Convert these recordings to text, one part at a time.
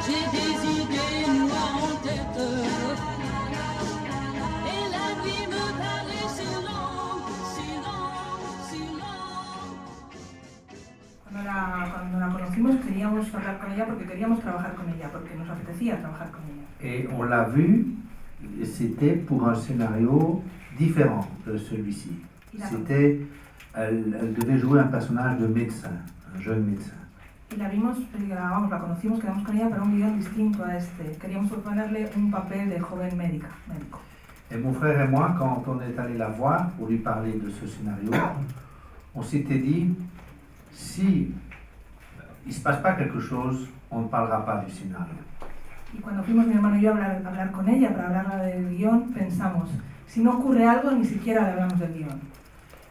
j'ai des idées noires en tête. Et la vie me paraît si longue, si longue, si longue. Cuando la conocimos queríamos hablar con ella porque queríamos trabajar con ella, porque nos apetecía trabajar con ella. Et on l'a vu, c'était pour un scénario différent de celui-ci. C'était, elle devait jouer un personnage de médecin, un jeune médecin. Y la vimos, la conocimos, quedamos con ella para un guión distinto a este. Queríamos proponerle un papel de joven médico. Et mon frère et moi, quand on est allé la voir pour lui parler de ce scénario, on s'était dit, si il ne se passe pas quelque chose, on ne parlera pas du scénario. Y cuando fuimos mi hermano y yo a hablar con ella para hablarla del guión, pensamos, si no ocurre algo, ni siquiera le hablamos del guión.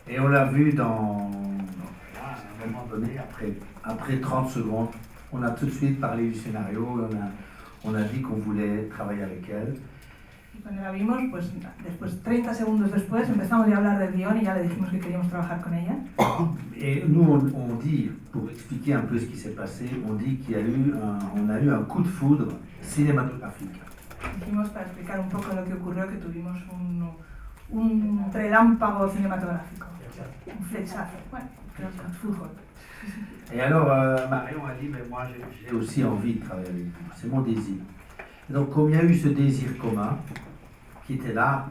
Et on l'a vu à un moment donné, après 30 secondes, on a tout de suite parlé du scénario, on a dit qu'on voulait travailler avec elle. Y cuando la vimos, pues después, 30 segundos después, empezamos ya a hablar del guión y ya le dijimos que queríamos trabajar con ella. Et nous, on dit, pour expliquer un peu ce qui s'est passé, on dit on a eu un coup de foudre cinématographique. Dijimos, para explicar un poco lo que ocurrió, que tuvimos un relámpago cinematográfico, un flechazo, bueno, creo que un fútbol. Et alors, Marion a dit, mais moi j'ai aussi envie de travailler avec vous, c'est mon désir. Et donc, comme il y a eu ce désir commun qui était là,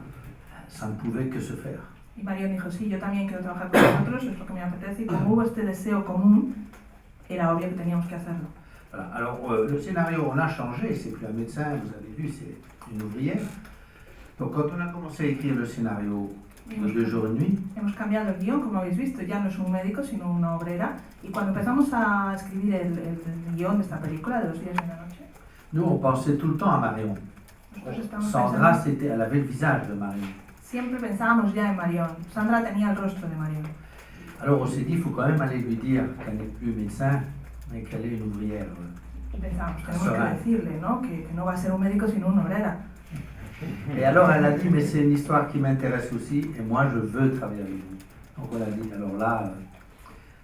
ça ne pouvait que se faire. Y Marion dijo, sí, yo también quiero trabajar con vosotros, es lo que me apetece, y como hubo este deseo común, era obvio que teníamos que hacerlo. Voilà. Alors, le scénario, on a changé, c'est plus un médecin, vous avez vu, c'est une ouvrière. Donc, quand on a commencé à écrire le scénario de 2 jours et une nuit, hemos cambiado el guión, como habéis visto, ya no es un médico, sino una obrera, y cuando empezamos a escribir el guión de esta película, de 2 días y una noche, nous, on pensait tout le temps à Marion. Sandra, elle avait le visage de Marion. Siempre pensábamos ya en Marion. Sandra tenía el rostro de Marion. Alors on s'est dit, il faut quand même aller lui dire qu'elle n'est plus médecin, mais qu'elle est une ouvrière. Y pensamos, tenemos que decirle, ¿no? Que no va a ser un médico, sino una obrera. Et alors elle a dit, mais c'est une histoire qui m'intéresse aussi, et moi je veux travailler avec vous. Donc on a dit, alors là,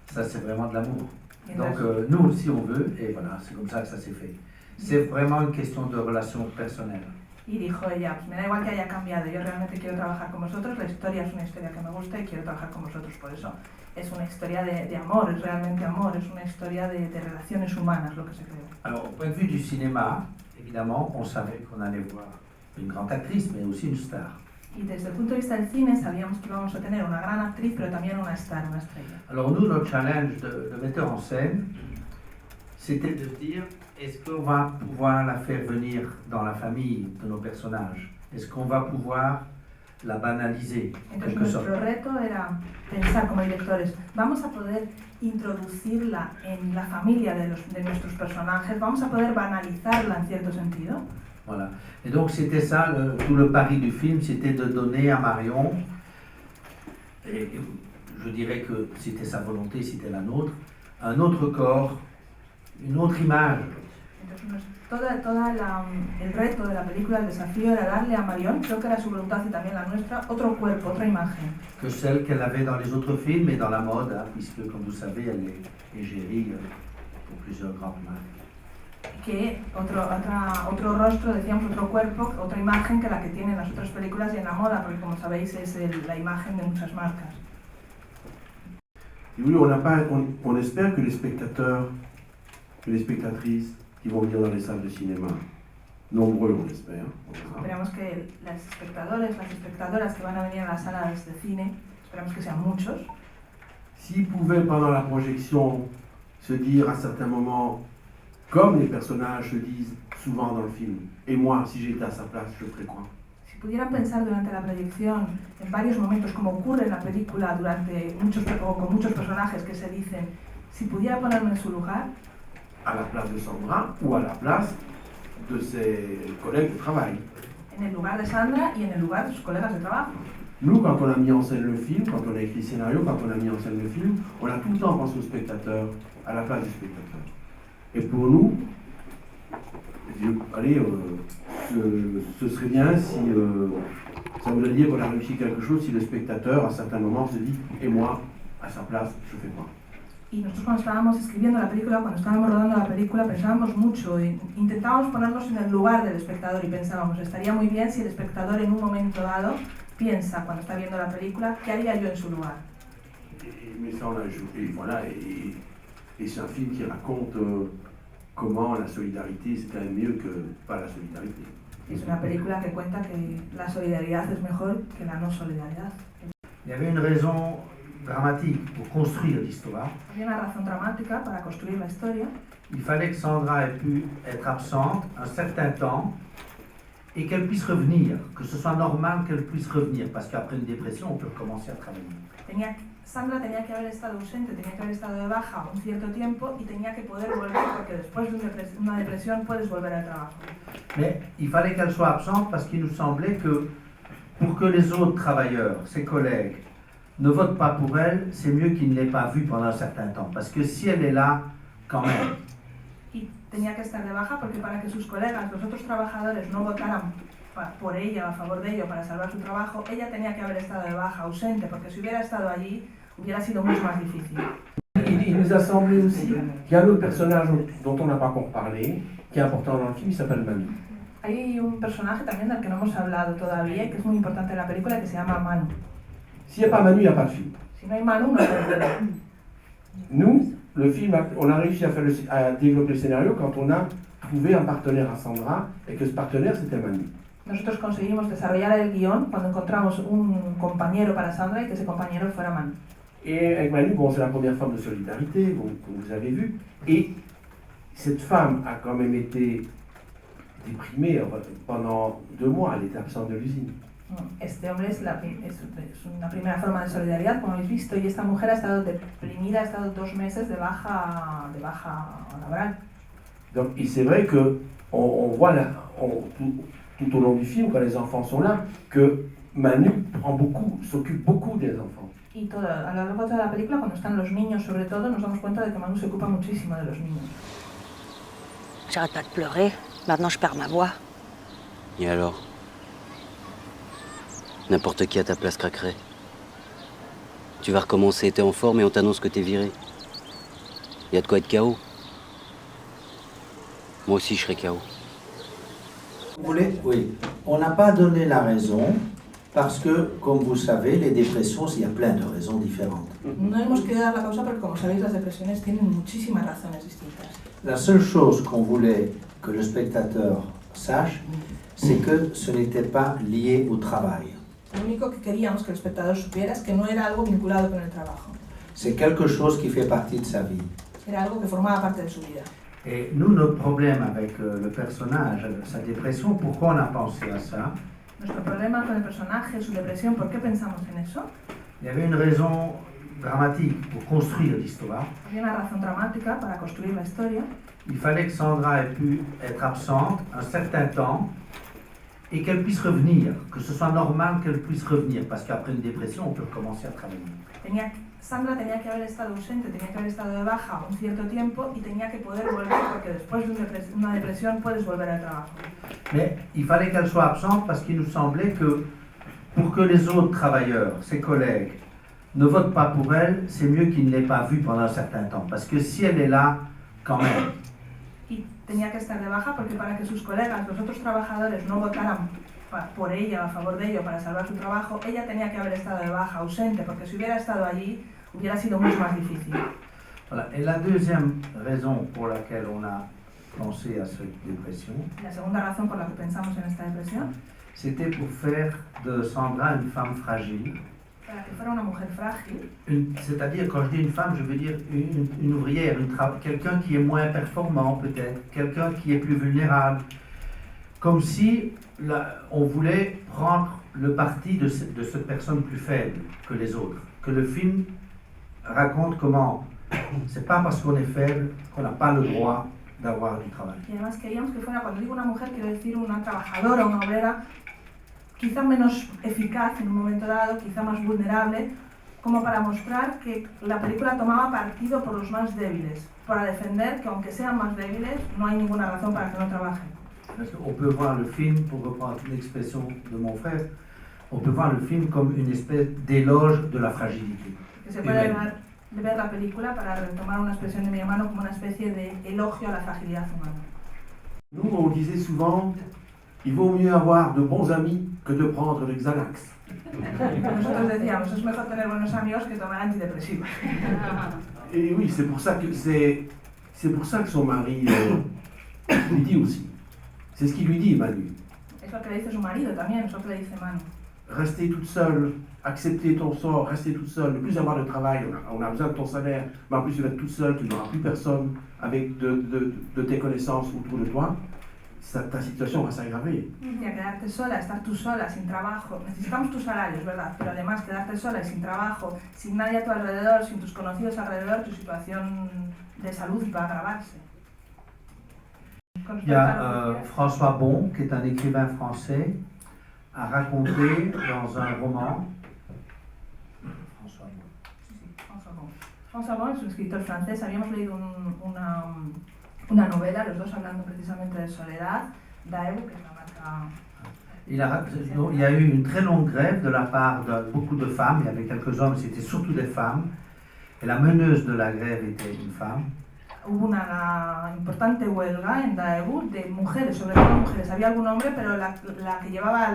ça c'est vraiment de l'amour. Donc nous aussi on veut, et voilà, c'est comme ça que ça s'est fait. C'est vraiment une question de relation personnelle. Y dijo ella, pues me da igual que haya cambiado, yo realmente quiero trabajar con vosotros, la historia es una historia que me gusta y quiero trabajar con vosotros, por eso es una historia de amor, es realmente amor, es una historia de relaciones humanas lo que se creó. Alors au point de vue du cinéma, évidemment, on savait qu'on allait voir une grande actrice, mais aussi une star. Y desde el punto de vista del cine sabíamos que íbamos a tener una gran actriz, pero también una star, una estrella. Alors nous, notre challenge de metteur en scène, c'était de dire, est-ce qu'on va pouvoir la faire venir dans la famille de nos personnages? Est-ce qu'on va pouvoir la banaliser en Entonces quelque sorte? nuestro reto era pensar como directores, ¿vamos a poder introducirla en la familia de nuestros personajes? ¿Vamos a poder banalizarla en cierto sentido? Voilà. Et donc c'était ça, tout le pari du film, c'était de donner à Marion, et je dirais que c'était sa volonté, c'était la nôtre, un autre corps, une autre image. Entonces, el reto de la película, el desafío era darle a Marion, creo que era su voluntad y también la nuestra, otro cuerpo, otra imagen. Que celle qu'elle avait dans les autres films et dans la mode, hein, puisque comme vous savez, elle est égérie pour plusieurs grandes marques. Que otro rostro, decíamos otro cuerpo, otra imagen que la que tiene en las otras películas y en la moda, porque como sabéis es la imagen de muchas marcas. Et oui, on espère que les spectateurs, que les spectatrices qui vont venir dans les salles de cinéma, nombreux on espère. Esperamos que los espectadores, las espectadoras que van a venir a las salas de cine, esperamos que sean muchos. S'ils pouvaient pendant la projection se dire à certains moments, comme les personnages se disent souvent dans le film, et moi, si j'étais à sa place, je ferais quoi? Si pudieran pensar durante la proyección en varios momentos, como ocurre en la película con muchos personajes que se dicen, si pudiera ponerme en su lugar, à la place de Sandra ou à la place de ses collègues de travail. En el lugar de Sandra y en el lugar de sus colegas de trabajo. Nous, quand on a mis en scène le film, quand on a écrit le scénario, quand on a mis en scène le film, on a tout le temps pensé au spectateur, à la place du spectateur. Et pour nous, allez, ce serait bien si ça voudrait dire qu'on a réussi quelque chose si le spectateur, à certains moments, se dit « et moi, à sa place, je fais quoi ?» Y nosotros cuando estábamos escribiendo la película, cuando estábamos rodando la película, pensábamos mucho, intentábamos ponernos en el lugar del espectador y pensábamos, estaría muy bien si el espectador en un momento dado piensa, cuando está viendo la película, ¿qué haría yo en su lugar? Mais ça, on a joué, et voilà, et c'est un film qui raconte comment la solidarité, c'est quand même mieux que pas la solidarité. Es una película que cuenta que la solidaridad es mejor que la no solidaridad. Il y avait une raison dramatique pour construire l'histoire. Había una razón dramática para construir la historia. Il fallait que Sandra ait pu être absente un certain temps et qu'elle puisse revenir, que ce soit normal qu'elle puisse revenir, parce qu'après une dépression, on peut recommencer à travailler. Sandra tenía que haber estado ausente, tenía que haber estado de baja un cierto tiempo y tenía que poder volver porque después de una depresión puedes volver al trabajo. Mais il fallait qu'elle soit absente parce qu'il nous semblait que pour que les autres travailleurs, ses collègues, ne votent pas pour elle, c'est mieux qu'ils ne l'aient pas vue pendant un certain temps. Parce que si elle est là, quand même. Y tenía que estar de baja porque para que sus colegas, los otros trabajadores, no votaran por ella, a favor de ello, para salvar su trabajo, ella tenía que haber estado de baja, ausente, porque si hubiera estado allí, hubiera sido mucho más difícil. Il nous a semblé aussi qu'il y a un autre personnage dont on n'a pas encore parlé, qui est important dans le film, il s'appelle Manu. Hay un personaje también del que no hemos hablado todavía y que es muy importante en la película, que se llama Manu. S'il n'y a pas Manu, il n'y a pas de film. Si no hay Manu, no hay película. Nous, le film, on a réussi à développer le scénario quand on a trouvé un partenaire à Sandra et que ce partenaire, c'était Manu. Nosotros conseguimos desarrollar el guión cuando encontramos un compañero para Sandra y que ese compañero fuera Manu. Et avec Manu, bon, c'est la première forme de solidarité, bon, comme vous avez vu. Et cette femme a quand même été déprimée pendant 2 mois, elle était absente de l'usine. Este hombre es una primera forma de solidaridad, como habéis visto, y esta mujer ha estado deprimida, ha estado 2 meses de baja laboral. Donc, et c'est vrai que on voit tout au long du film, quand les enfants sont là, que Manu s'occupe beaucoup des enfants. Y a lo largo de la película, cuando están los niños sobre todo, nos damos cuenta de que Manu se ocupa muchísimo de los niños. J'arrête pas de pleurer. Maintenant, je perds ma voix. Et alors? N'importe qui à ta place craquerait. Tu vas recommencer, t'es en forme et on t'annonce que t'es viré. Y a de quoi être KO. Moi aussi, je serai KO. Vous voulez? Oui. On n'a pas donné la raison parce que, comme vous savez, les dépressions, il y a plein de raisons différentes. No hemos querido dar la causa porque, como sabéis, las depresiones tienen muchísimas razones distintas. La seule chose qu'on voulait que le spectateur sache, c'est que ce n'était pas lié au travail. Lo único que queríamos que el espectador supiera es que no era algo vinculado con el trabajo. C'est quelque chose qui fait partie de sa vie. Era algo que formaba parte de su vida. Et nous, notre problème avec le personnage, sa dépression, pourquoi on a pensé à ça? Nuestro problema con el personaje, su depresión, ¿por qué pensamos en eso? Il y avait une raison dramatique pour construire l'histoire. Había una razón dramática para construir la historia. Il fallait que Sandra ait pu être absente un certain temps et qu'elle puisse revenir, que ce soit normal qu'elle puisse revenir, parce qu'après une dépression, on peut recommencer à travailler. Sandra tenía que haber estado ausente, tenía que haber estado de baja un cierto tiempo y tenía que poder volver porque después de una depresión puedes volver al trabajo. Mais il fallait qu'elle soit absente parce qu'il nous semblait que pour que les autres travailleurs, ses collègues, ne votent pas pour elle, c'est mieux qu'ils ne l'aient pas vue pendant un certain temps. Parce que si elle est là, quand même. Y tenía que estar de baja porque para que sus colegas, los otros trabajadores, no votaran por ella, a favor de ello, para salvar su trabajo, ella tenía que haber estado de baja, ausente, porque si hubiera estado allí, hubiera sido mucho más difícil. Voilà. Et la deuxième raison pour laquelle on a pensé à cette dépression, La segunda razón por la que pensamos en esta depresión, c'était pour faire de Sandra une femme fragile. para que fuera una mujer frágil, C'est-à-dire, quand je dis une femme, je veux dire une ouvrière, quelqu'un qui est moins performant peut-être, quelqu'un qui est plus vulnérable. Comme si on voulait prendre le parti de cette personne plus faible que les autres. Que le film raconte comment c'est pas parce qu'on est faible qu'on n'a pas le droit d'avoir du travail. y además queríamos que fuera, cuando digo una mujer, quiero decir una trabajadora, una obrera, quizá menos eficaz en un momento dado, quizá más vulnerable, como para mostrar que la película tomaba partido por los más débiles, para defender que aunque sean más débiles, no hay ninguna razón para que no trabajen. Parce qu'on peut voir le film, pour reprendre l'expression de mon frère, on peut voir le film comme une espèce d'éloge de la fragilité. Que se puede ver de ver la película, para retomar una expresión de mi hermano, como una especie de elogio a la fragilidad humana. Nous, on disait souvent, il vaut mieux avoir de bons amis que de prendre le Xanax. Nosotros decíamos, es mejor tener buenos amigos que tomar antidepresivos. Et oui, c'est pour ça que son mari lui dit aussi. C'est ce qu'il lui dit, Manu. Es lo que le dice su marido también, es lo que le dice Manu. Rester toute seule, accepter ton sort, rester toute seule, ne plus avoir de travail, on a besoin de ton salaire, mais en plus tu vas être toute seule, tu n'auras plus personne avec de tes connaissances autour de toi, ta situation va s'aggraver. Y a quedarte sola, estar tú sola, sin trabajo. Necesitamos tus salarios, ¿verdad? Pero además quedarte sola y sin trabajo, sin nadie a tu alrededor, sin tus conocidos alrededor, tu situación de salud va a agravarse. Il y a François Bon, qui est un écrivain français, a raconté dans un roman. François Bon es un escritor francés. Habíamos leído una novela, los dos hablando precisamente de soledad, Daewoo, que es la marca. Il y a eu une très longue grève de la part de beaucoup de femmes. Il y avait quelques hommes, c'était surtout des femmes. Et la meneuse de la grève était une femme. Hubo una importante huelga en Daewoo de mujeres, sobre todo mujeres. Había algún hombre, pero la que llevaba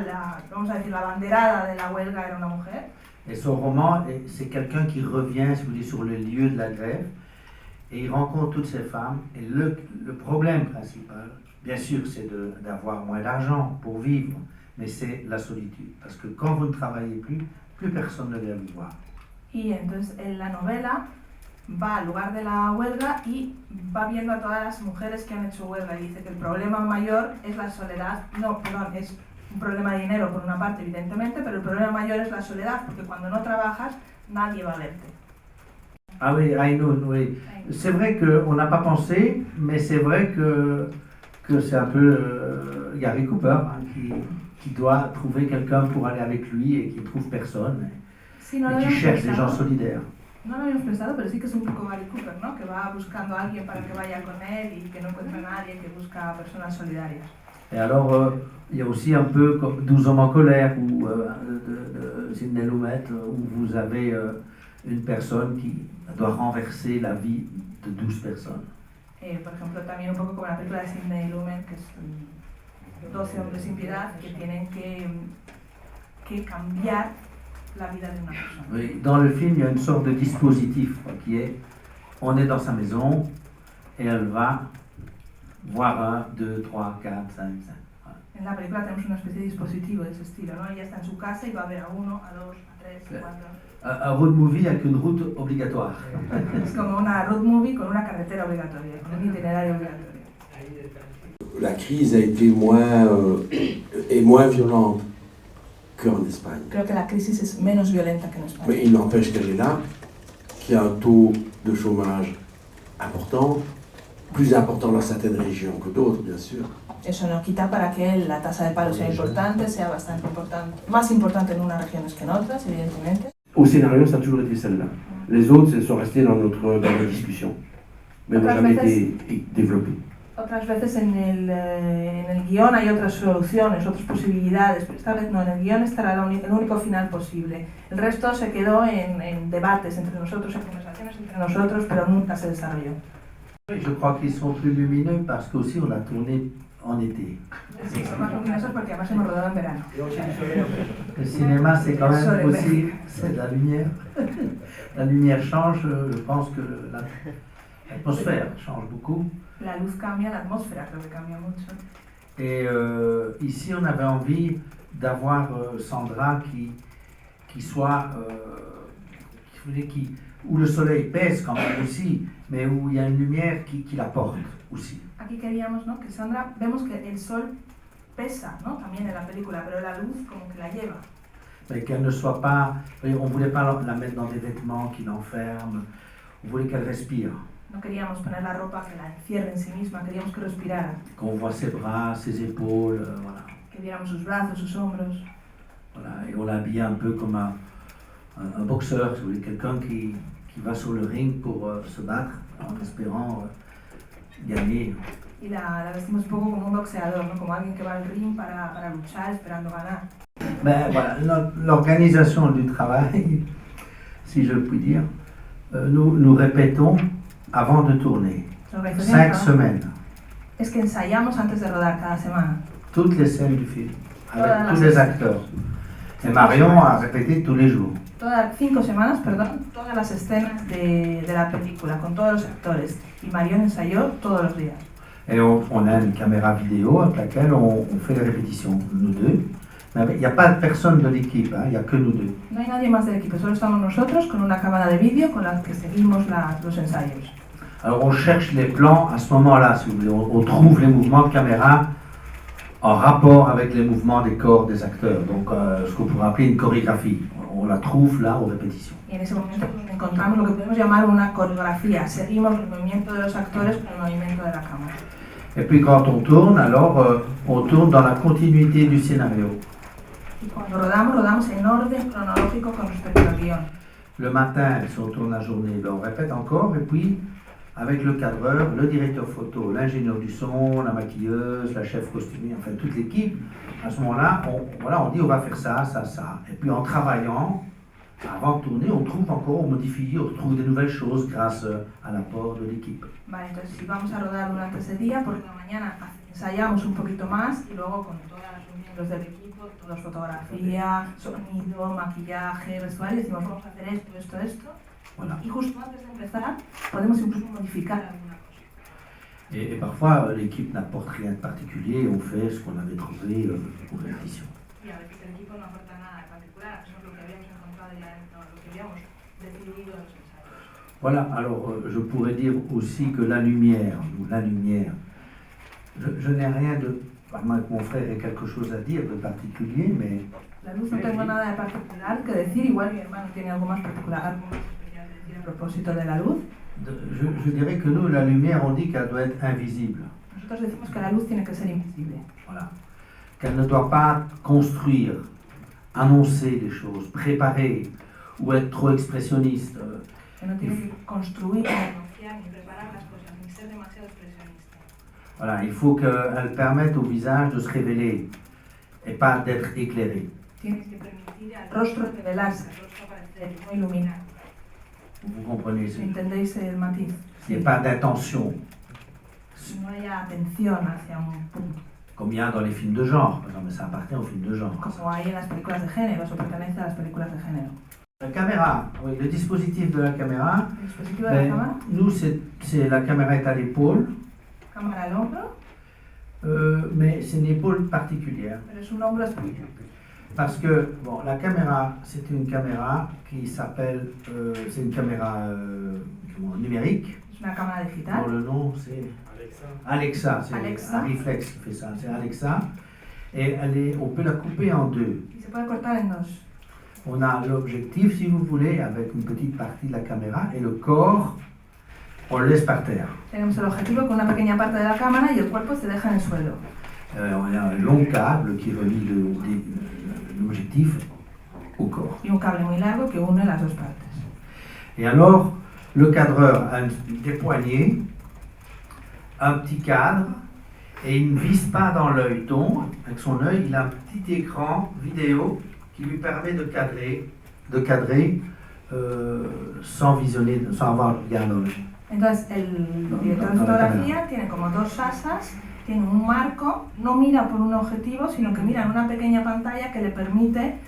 vamos a decir, la banderada de la huelga era una mujer. Et son roman, c'est quelqu'un qui revient, si vous voulez, sur le lieu de la grève, et il rencontre toutes ces femmes. Et le problème principal, bien sûr, c'est d'avoir moins d'argent pour vivre, mais c'est la solitude. Parce que quand vous ne travaillez plus, plus personne ne vient vous voir. Y entonces en la novela va al lugar de la huelga y va viendo a todas las mujeres que han hecho huelga y dice que el problema mayor es la soledad, es un problema de dinero por una parte evidentemente, pero el problema mayor es la soledad porque cuando no trabajas nadie va a verte. Ah oui, Aïnoun, oui. C'est vrai qu'on n'a pas pensé, mais c'est vrai que c'est un peu Gary Cooper hein, qui doit trouver quelqu'un pour aller avec lui et qui ne trouve personne, Sí, no et qui cherche des gens solidaires. No lo habíamos pensado, pero sí que es un poco Gary Cooper, ¿no? Que va buscando a alguien para que vaya con él y que no encuentra a nadie, que busca personas solidarias. Et alors, il y a aussi un peu comme 12 hommes en colère ou de Sidney Lumet, où vous avez une personne qui doit renverser la vie de 12 personnes. Por ejemplo, también un poco como la película de Sidney Lumet, que es 12 hombres sin piedad, que tienen que cambiar la vida de una persona. Oui, dans le film, il y a une sorte de dispositif quoi, qui est, on est dans sa maison et elle va voir 1, 2, 3, 4, 5, 5. En la película tenemos una especie de dispositivo de ese estilo, ¿no? Ella está en su casa y va a ver a 1, a 2, a 3, a 4. Un road movie avec une route obligatoire. Es como una road movie con una carretera obligatoria, con un itinerario obligatorio. La crise a été moins violente qu'en Espagne. Creo que la crisis es menos violenta que en España. Mais il n'empêche qu'elle est là, qu'il y a un taux de chômage important, plus important dans certaines régions que d'autres, bien sûr. Eso no quita para que la tasa de paro sea importante, sea bastante importante, más importante en unas regiones que en otras, evidentemente. Au scénario, ça a toujours été celle-là. Les autres, elles sont restées dans la discussion, mais n'ont jamais été développées. Otras veces en el guión hay otras soluciones, otras posibilidades, pero esta vez no, en el guión estará el único final posible. El resto se quedó en debates entre nosotros, en conversaciones entre nosotros, pero nunca se desarrolló. Je crois qu'ils sont plus lumineux parce qu'aussi on a tourné en été. Sí, son más luminosos porque además hemos rodado en verano. Le cinéma, c'est quand même aussi c'est de la lumière. La lumière change, je pense que l'atmosphère change beaucoup. La luz cambia, la atmósfera creo que cambia mucho. Et ici, on avait envie d'avoir Sandra qui soit, où le soleil pèse quand même aussi, mais où il y a une lumière qui la porte aussi. Aquí queríamos, ¿no? Que Sandra, vemos que el sol pesa, ¿no? También en la película, pero la luz como que la lleva. Mais qu'elle ne soit pas, on ne voulait pas la mettre dans des vêtements qui l'enferment, on voulait qu'elle respire. No queríamos poner la ropa que la encierre en sí misma, queríamos que respirara. Qu'on voit ses bras, ses épaules, voilà. Que viéramos sus brazos, sus hombros. Voilà, et on l'a habillé un peu comme un boxeur, si vous voulez, quelqu'un qui va sur le ring pour se battre en espérant gagner. Y la vestimos un poco como un boxeador, ¿no? Como alguien que va al ring para luchar, esperando ganar. Ben voilà, l'organisation du travail, si je puis dire, Nous répétons avant de tourner. Lo que 5 hacemos semaines. es que ensayamos antes de rodar cada semana. Toutes les scènes du film. Avec Voilà. tous les acteurs. Et Marion a répété tous les jours. 5 semanas, perdón, todas las escenas de la película, con todos los actores. Y Marion ensayó todos los días. Et on a une caméra vidéo avec laquelle on fait les répétitions, nous deux. Mais il n'y a pas de personne de l'équipe, hein, il n'y a que nous deux. No hay nadie más del equipo, solo estamos nosotros con una cámara de vídeo con la que seguimos los ensayos. Alors on cherche les plans à ce moment-là, si vous voulez. On trouve les mouvements de caméra en rapport avec les mouvements des corps des acteurs. Donc ce qu'on pourrait appeler une chorégraphie. On la trouve là aux répétitions. Y en ese momento pues, encontramos lo que podemos llamar una coreografía. Seguimos el movimiento de los actores con el movimiento de la cámara. Et puis quand on tourne, alors on tourne dans la continuité du scénario. Y cuando rodamos en orden cronológico con respecto al guión. Le matin, si on tourne la journée, ben on répète encore. Et puis avec le cadreur, le directeur photo, l'ingénieur du son, la maquilleuse, la chef costumière, enfin toute l'équipe, à ce moment-là, on dit on va faire ça, ça, ça. Et puis en travaillant, avant de tourner, on trouve encore, on modifie, on trouve des nouvelles choses grâce à l'apport de l'équipe. Vale, entonces si vamos a rodar durante ese día, por la mañana ensayamos un poquito más y luego con todos los miembros del equipo, todos fotografía, sonido, maquillaje, vestuario, decimos vamos a hacer esto. Voilà. Y justo antes de empezar podemos incluso modificar alguna cosa. Et parfois, l'équipe n'apporte rien de particulier, on fait ce qu'on avait trouvé aux répétitions. Y a veces el equipo no aporta nada en particular, eso es lo que habíamos encontrado ya, lo que habíamos decidido en los ensayos. Voilà, alors je pourrais dire aussi que la lumière, je n'ai rien de... À moins que mon frère ait quelque chose à dire de particulier, mais La luz no tengo nada de particular que decir, igual mi hermano tiene algo más particular, algo más especial que decir a propósito de la luz. je dirais que nous, la lumière, on dit qu'elle doit être invisible. Nosotros decimos que la luz tiene que ser invisible, Voilà. Qu'elle ne doit pas construire, annoncer des choses, préparer ou être trop expressionniste. que no tiene que construir, ni anunciar, ni preparar las cosas, ni ser demasiado expresionista. Voilà, il faut qu'elle permette au visage de se révéler et pas d'être éclairé. Tienes que permitir al rostro revelarse, al rostro aparecer, no iluminar. Vous comprenez ce ¿Entendéis el matiz? Il n'y a pas d'intention, Si no haya atención hacia un punto, comme il y a dans les films de genre. Par exemple, ça appartient aux films de genre. como hay en las películas de género, eso pertenece a las películas de género. La caméra, oui, le dispositif de la caméra, El dispositivo de la cámara, nous, la caméra est à l'épaule, cámara al hombro, mais c'est une épaule particulière. pero es un hombro especial. Parce que, bon, la caméra, c'est une caméra qui s'appelle, c'est une caméra numérique, Es una cámara digital. dont le nom c'est Alexa, c'est Alexa. un réflexe qui fait ça, c'est Alexa. Et on peut la couper en deux. Y se puede cortar en dos. On a l'objectif, si vous voulez, avec une petite partie de la caméra, et le corps, on le laisse par terre. Tenemos el objetivo con una pequeña parte de la cámara y el cuerpo se deja en el suelo. On a un long câble qui relie l'objectif au corps. Y un cable muy largo que une las dos partes. Et alors, le cadreur a des poignées, un petit cadre, et il ne vise pas dans l'œil. Donc, avec son œil, il a un petit écran vidéo qui lui permet de cadrer sans visionner, sans avoir le regard dans l'œil. Entonces, el director de fotografía tiene como dos asas, tiene un marco, no mira por un objetivo, sino que mira en una pequeña pantalla que le permite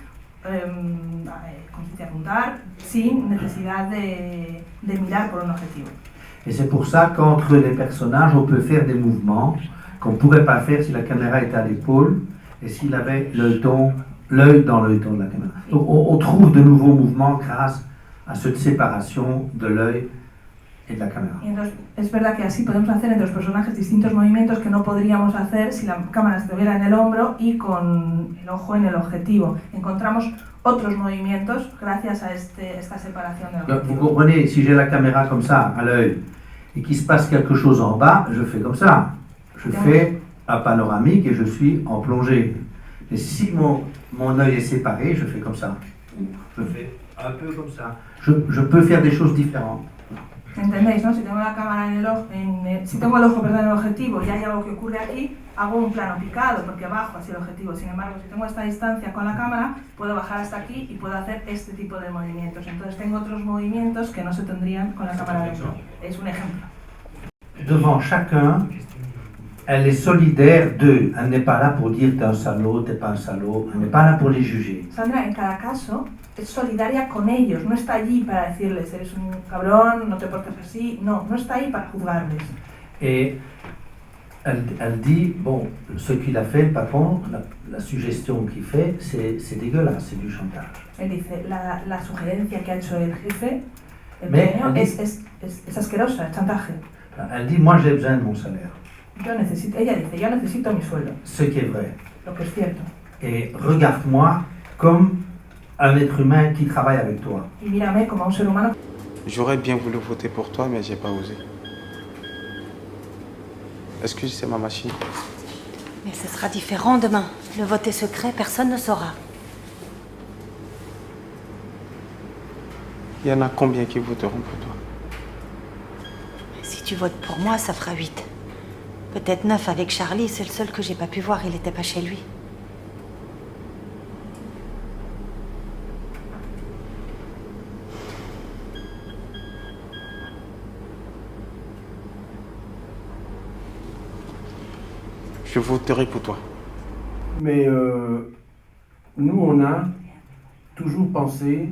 apuntar sin necesidad de mirar por un objetivo. Et c'est pour ça qu'entre les personnages, on peut faire des mouvements qu'on ne pourrait pas faire si la caméra était à l'épaule et s'il avait l'œil dans l'œil de la caméra. Donc on trouve de nouveaux mouvements grâce à cette séparation de l'œil et de la caméra. Y entonces, es verdad que así podemos hacer entre los personajes distintos movimientos que no podríamos hacer si la cámara estuviera en el hombro y con el ojo en el objetivo. Encontramos otros movimientos gracias a esta separación del Donc, vous objetivo. comprenez, si j'ai la caméra comme ça à l'œil et qu'il se passe quelque chose en bas, je fais comme ça. Je fais un panoramique et je suis en plongée. Et si mon œil est séparé, je fais comme ça. Je fais un peu comme ça. Je peux faire des choses différentes. ¿Entendéis, no? Si tengo la cámara en el ojo, si tengo el ojo, perdón, en el objetivo y hay algo que ocurre aquí, hago un plano picado porque bajo hacia el objetivo. Sin embargo, si tengo esta distancia con la cámara, puedo bajar hasta aquí y puedo hacer este tipo de movimientos. Entonces tengo otros movimientos que no se tendrían con la cámara dentro. Es un ejemplo. Devant chacun, elle est solidaire d'eux. Elle n'est pas là pour dire t'es un salaud, t'es pas un salaud. Elle n'est pas là pour les juger. Sandra, en cada caso, es solidaria con ellos. No está allí para decirles, eres un cabrón, no te portes así. No, no está ahí para juzgarles. Et elle dit, bon, ce qu'il a fait, le patron, la suggestion qu'il fait, c'est dégueulasse, c'est du chantage. Él dice, la sugerencia que ha hecho el jefe, el Mais dueño, elle es asquerosa, es chantaje. Elle dit, moi j'ai besoin de mon salaire. Ella dice, yo necesito mi sueldo, Ce qui est vrai. lo que es cierto. Et regarde-moi comme un être humain qui travaille avec toi. Y mírame como a un ser humano. J'aurais bien voulu voter pour toi, mais j'ai pas osé. Excuse, c'est ma machine. Mais ce sera différent demain. Le vote est secret, personne ne saura. Il y en a combien qui voteront pour toi? Si tu votes pour moi, ça fera 8. Peut-être 9 avec Charlie, c'est le seul que j'ai pas pu voir, il était pas chez lui. Je voterai pour toi. Mais nous, on a toujours pensé,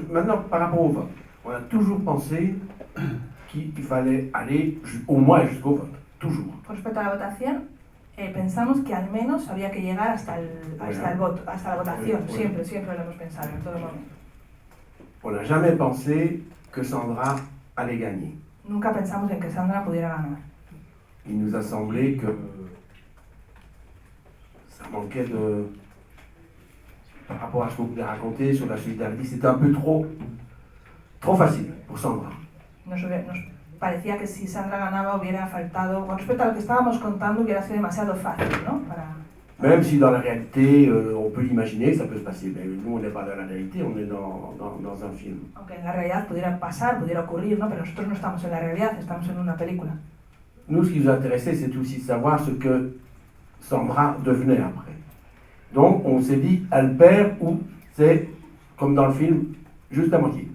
maintenant par rapport au vote, on a toujours pensé qu'il fallait aller au moins jusqu'au vote, toujours. Con respecto a la votación, pensamos que al menos había que llegar hasta el voto, hasta la votación. Bueno. Siempre lo hemos pensado, en todo momento. On n'a jamais pensé que Sandra allait gagner. Nunca pensamos en que Sandra pudiera ganar. Il nous a semblé que ça manquait de... Par rapport à ce que vous voulez raconter sur la solidarité, c'était un peu trop facile pour Sandra. Nos parecía que si Sandra ganaba hubiera faltado, con respecto a lo que estábamos contando, hubiera sido demasiado fácil, ¿no? Même si dans la réalité, on peut l'imaginer, ça peut se passer. Mais nous, on n'est pas dans la réalité, on est dans un film. Aunque en la realidad pudiera pasar, pudiera ocurrir, ¿no? Pero nosotros no estamos en la realidad, estamos en una película. Nous, ce qui nous intéressait, c'est aussi de savoir ce que Sandra devenait après. Donc, on s'est dit, elle perd ou c'est, comme dans le film, juste la moitié.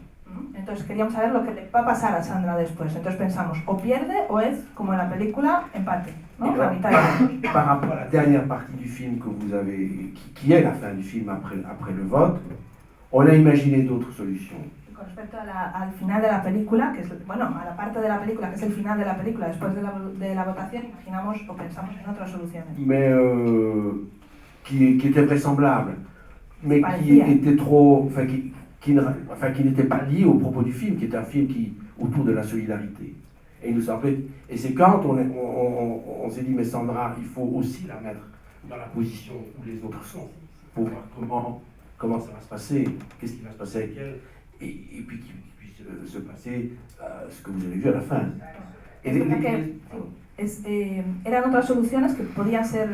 Entonces queríamos saber lo que le va a pasar a Sandra después. Entonces pensamos, o pierde o es, como en la película, empate, ¿no? La mitad de Par rapport à la dernière partie du film que vous avez, qui est la fin du film après le vote, on a imaginé d'autres solutions. Con respecto al final de la película, que es, bueno, a la parte de la película, que es el final de la película, después de la votación, imaginamos o pensamos en otras soluciones. Mais qui était vraisemblable, mais qui Parecía. était trop, qui n'était pas lié au propos du film, qui est un film autour de la solidarité. Et il nous semblait, et c'est quand on s'est dit, mais Sandra, il faut aussi la mettre dans la position où les autres sont, pour voir comment ça va se passer, qu'est-ce qui va se passer avec elle, et puis qu'il puisse se passer ce que vous avez vu à la fin. Eran otras soluciones que podían ser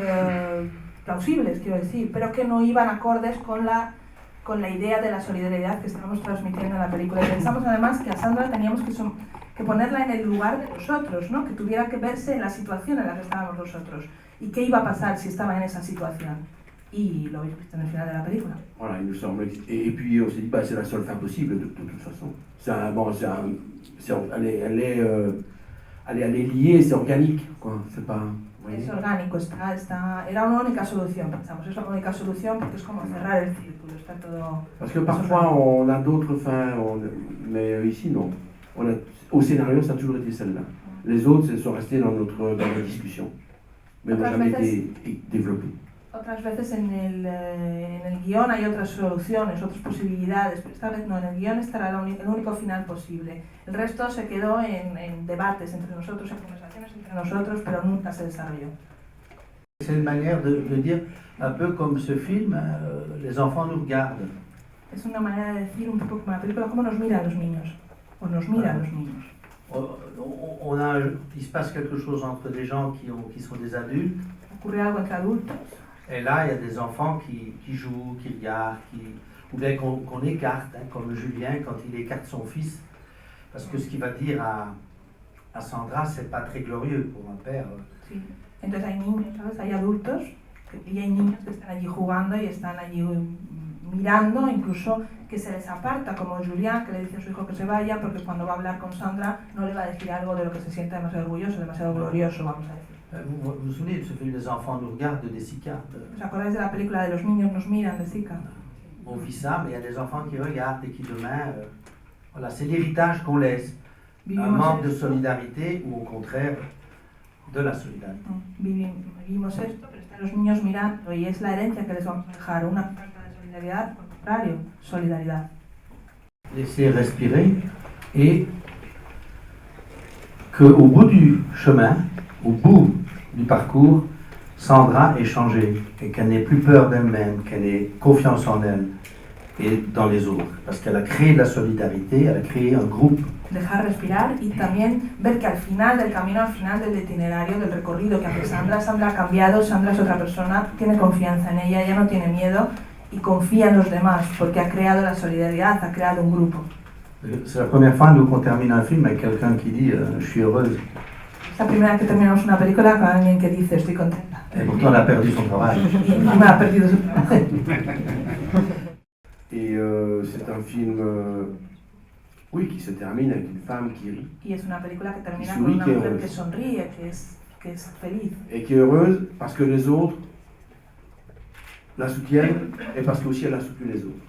plausibles, quiero decir, pero que no iban acordes con la idea de la solidaridad que estábamos transmitiendo en la película. Y pensamos además que a Sandra teníamos que ponerla en el lugar de nosotros, ¿no? Que tuviera que verse en la situación en la que estábamos nosotros y qué iba a pasar si estaba en esa situación. Y lo habéis visto en el final de la película. Voilà, il nous semblait. Et puis on s'est dit, bah, c'est la seule fin possible de toute façon. Elle est liée, c'est organique, quoi. C'est pas. Es orgánico, era una única solución, pensamos, es la única solución porque es como cerrar el círculo, está todo... Parce que parfois on a d'autres fins, mais ici non. Au scénario, ça a toujours été celle-là. Les autres, elles sont restées dans notre discussion, mais n'ont jamais été développées. Otras veces en el guión hay otras soluciones, otras posibilidades, pero esta vez no, en el guión este era el único final posible. El resto se quedó en debates entre nosotros, en conversaciones entre nosotros, pero nunca se desarrolló. C'est une manière de dire, un peu comme ce film, les enfants nous regardent. Es una manera de decir un poco como la película, cómo nos miran los niños, o nos miran los niños. Il se passe quelque chose entre des gens qui sont des adultes. Ocurre algo entre adultos. Et là, il y a des enfants qui jouent, qui regardent, ou bien qu'on écarte, hein, comme Julien, quand il écarte son fils, Parce que ce qu'il va dire à Sandra, c'est pas très glorieux pour un père. Sí. Entonces hay niños, ¿sabes? Hay adultos y hay niños que están allí jugando y están allí mirando, incluso que se les aparta, como Julián, que le dice a su hijo que se vaya, porque cuando va a hablar con Sandra no le va a decir algo de lo que se siente demasiado orgulloso, demasiado glorioso, vamos a decir. Vous vous souvenez de ce film Les enfants nous regardent de Desica? ¿Os acordáis de la película de Los niños nos miran de Zika? On vit ça, mais il y a des enfants qui regardent et qui demain... voilà, c'est l'héritage qu'on laisse. Un Vivimos manque de esto. solidarité ou au contraire de la solidarité. Vivimos esto, pero están los niños mirando y es la herencia que les vamos a dejar, una falta de solidaridad, por contrario, solidaridad. Laisser respirer et qu'au bout du chemin, au bout du parcours, Sandra ait changé et qu'elle n'ait plus peur d'elle-même, qu'elle ait confiance en elle et dans les autres. Parce qu'elle a créé de la solidarité, elle a créé un groupe. Dejar respirar y también ver que al final del camino, al final del itinerario, del recorrido que hace Sandra, Sandra ha cambiado, Sandra es otra persona, tiene confianza en ella, ya no tiene miedo y confía en los demás porque ha creado la solidaridad, ha creado un grupo. C'est la première fois nous qu'on termine un film avec quelqu'un qui dit je suis heureuse. Es la primera vez que terminamos una película con alguien que dice estoy contenta. Et pourtant elle a perdu son travail. Y encima ha perdido su trabajo. Et c'est un film, oui, qui se termine avec une femme qui rit Y es una película que termina Y con una sonríe, mujer que que es- sonríe, que es feliz. et qui est heureuse parce que les autres la soutiennent et parce qu'aussi elle a soutenu les autres.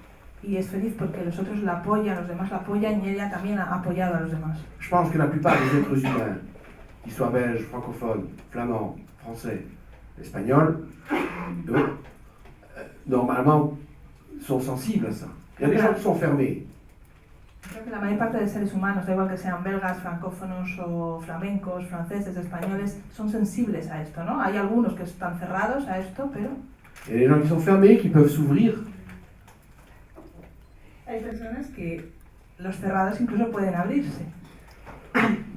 Y es feliz porque los otros la apoyan, los demás la apoyan y ella también ha apoyado a los demás. Je pense que la plupart des êtres humains, qu'ils soient belges, francophones, flamands, français, espagnols, eux, normalement, sont sensibles à ça. Il y a des gens qui sont fermés. Creo que la mayor parte de seres humanos, da igual que sean belgas, francófonos o flamencos, franceses, españoles, son sensibles a esto, ¿no? Hay algunos que están cerrados a esto, pero Il y a des gens qui sont fermés, qui peuvent s'ouvrir. hay personas que los cerrados incluso pueden abrirse.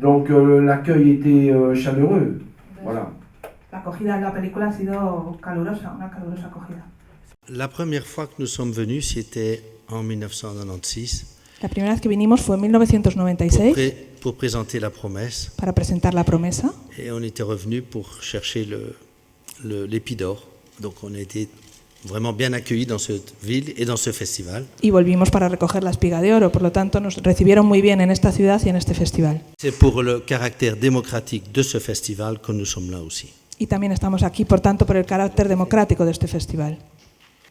Donc l'accueil était chaleureux. Voilà. La acogida de la película ha sido calurosa, una calurosa acogida. La première fois que nous sommes venus, c'était en 1996 La primera vez que vinimos fue en 1996 pour présenter La Promesse para presentar La Promesa et on était revenu pour chercher l'Épidore. Donc on a été vraiment bien accueillis dans cette ville et dans ce festival. y volvimos para recoger la espiga de oro, por lo tanto nos recibieron muy bien en esta ciudad y en este festival. C'est pour le caractère démocratique de ce festival que nous sommes là aussi. Y también estamos aquí, por tanto, por el carácter democrático de este festival.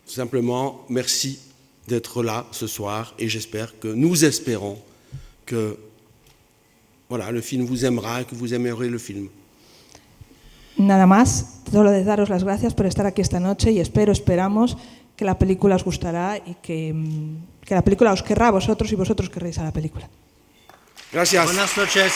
Simplement, merci d'être là ce soir et j'espère que nous espérons que voilà, le film vous aimera et que vous aimerez le film. Nada más, solo de daros las gracias por estar aquí esta noche y esperamos que la película os gustará y que la película os querrá a vosotros y vosotros querréis a la película. Gracias. Buenas noches.